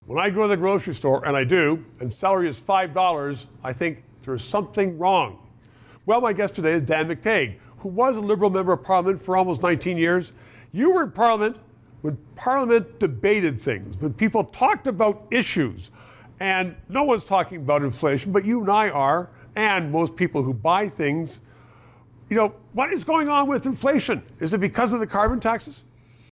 When I go to the grocery store, and I do, and celery is $5, I think there's something wrong. Well, my guest today is Dan McTeague, who was a Liberal member of Parliament for almost 19 years. You were in Parliament when Parliament debated things, when people talked about issues. And no one's talking about inflation, but you and I are, and most people who buy things. You know, what is going on with inflation? Is it because of the carbon taxes?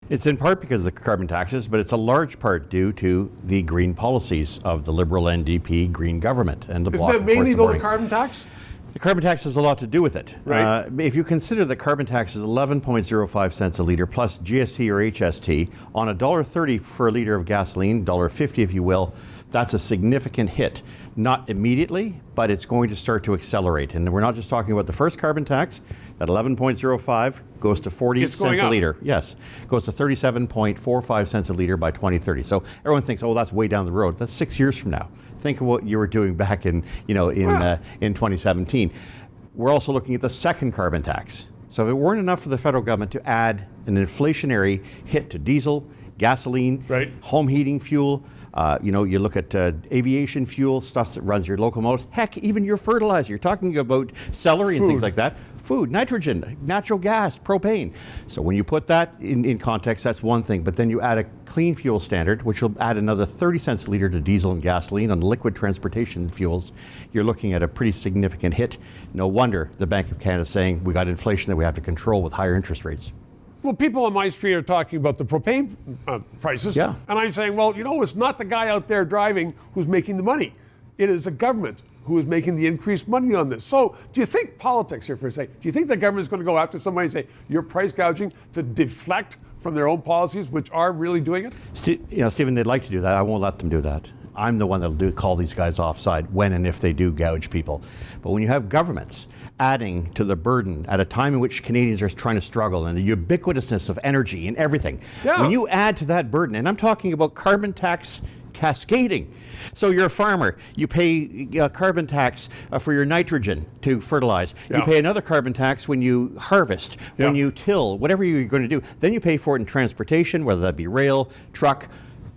It's in part because of the carbon taxes, but it's a large part due to the green policies of the Liberal NDP Green government and the bloc. Isn't that mainly though the carbon tax? The carbon tax has a lot to do with it. Right. If you consider the carbon tax is 11.05 cents a litre plus GST or HST on $1.30 for a litre of gasoline, $1.50 if you will, that's a significant hit. Not immediately, but it's going to start to accelerate. And we're not just talking about the first carbon tax. That 11.05 goes to 40 cents a litre. Yes, goes to 37.45 cents a litre by 2030. So everyone thinks, oh, that's way down the road. That's 6 years from now. Think of what you were doing back in 2017. We're also looking at the second carbon tax. So if it weren't enough for the federal government to add an inflationary hit to diesel, gasoline, right, home heating fuel, you look at aviation fuel, stuff that runs your locomotives, heck, even your fertilizer. You're talking about celery and things like that. Food, nitrogen, natural gas, propane. So when you put that in context, that's one thing. But then you add a clean fuel standard, which will add another 30 cents a litre to diesel and gasoline on liquid transportation fuels. You're looking at a pretty significant hit. No wonder the Bank of Canada is saying we got inflation that we have to control with higher interest rates. Well, people on my street are talking about the propane prices. Yeah. And I'm saying, well, it's not the guy out there driving who's making the money. It is the government who is making the increased money on this. So do you think politics here for a second, do you think the government is going to go after somebody and say, you're price gouging to deflect from their own policies, which are really doing it? Stephen, they'd like to do that. I won't let them do that. I'm the one that'll call these guys offside when and if they do gouge people. But when you have governments adding to the burden at a time in which Canadians are trying to struggle and the ubiquitousness of energy and everything, when you add to that burden, and I'm talking about carbon tax cascading. So you're a farmer, you pay carbon tax for your nitrogen to fertilize. You pay another carbon tax when you harvest, when you till, whatever you're going to do. Then you pay for it in transportation, whether that be rail, truck,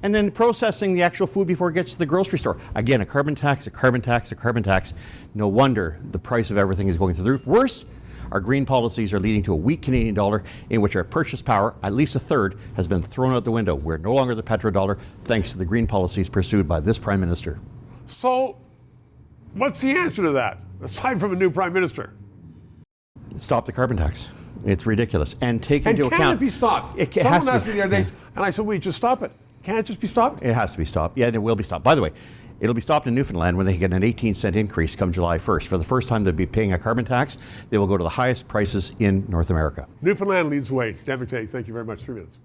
and then processing the actual food before it gets to the grocery store. Again, a carbon tax, a carbon tax, a carbon tax. No wonder the price of everything is going through the roof. Worse, our green policies are leading to a weak Canadian dollar in which our purchase power, at least a third, has been thrown out the window. We're no longer the petrodollar thanks to the green policies pursued by this Prime Minister. So what's the answer to that, aside from a new Prime Minister? Stop the carbon tax. It's ridiculous. And take into account... can it be stopped? Someone asked me the other day, and I said, wait, just stop it. Can't it just be stopped? It has to be stopped. Yeah, and it will be stopped. By the way, it'll be stopped in Newfoundland when they get an 18-cent increase come July 1st. For the first time they'll be paying a carbon tax. They will go to the highest prices in North America. Newfoundland leads the way. Dan McTeague, thank you very much. 3 minutes.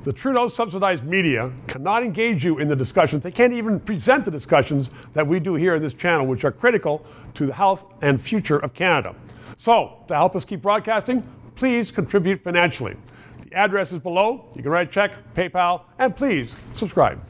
The Trudeau-subsidized media cannot engage you in the discussions. They can't even present the discussions that we do here on this channel, which are critical to the health and future of Canada. So, to help us keep broadcasting, please contribute financially. The address is below. You can write a check, PayPal, and please subscribe.